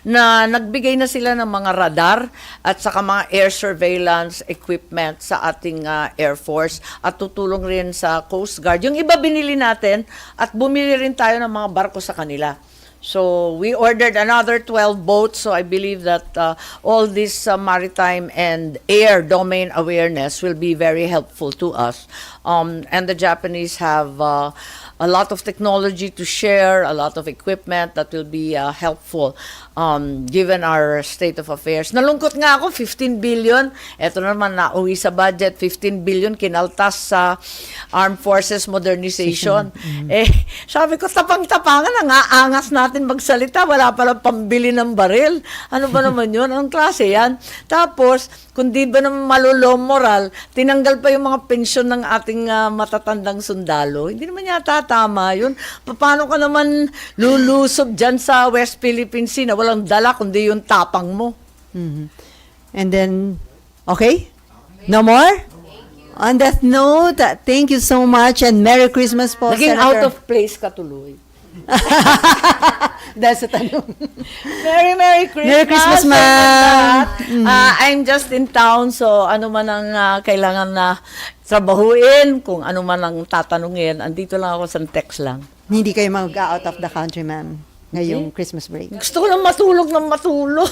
na nagbigay na sila ng mga radar at saka mga air surveillance equipment sa ating Air Force at tutulong rin sa Coast Guard. Yung iba binili natin at bumili rin tayo ng mga barko sa kanila. So we ordered another 12 boats. So I believe that all this maritime and air domain awareness will be very helpful to us. And the Japanese have a lot of technology to share, a lot of equipment that will be helpful given our state of affairs. Nalungkot nga ako, 15 billion. Ito naman, nauwi sa budget, 15 billion kinaltas sa Armed Forces Modernization. Sabi ko, tapang-tapangan, ang aangas natin magsalita, wala palang pambili ng baril. Ano ba naman yun? Anong klase yan? Tapos, kung di ba naman malulong moral, tinanggal pa yung mga pensyon ng ating matatandang sundalo. Hindi naman yata tama yun. Paano ka naman lulusob dyan sa West Philippine Sea na walang dala kundi yung tapang mo? And then, okay? No more? On that note, thank you so much and Merry Christmas po, Naging Senator. out of place ka tuloy. Dahil sa tanong. Merry Christmas! Merry Christmas, ma'am! I'm just in town, so ano man ang kailangan na trabahuin, kung ano man ang tatanungin, andito lang ako sa text lang. Hindi kayo mag-out of the country, ma'am, ngayong Christmas break. Gusto ko lang matulog ng matulog.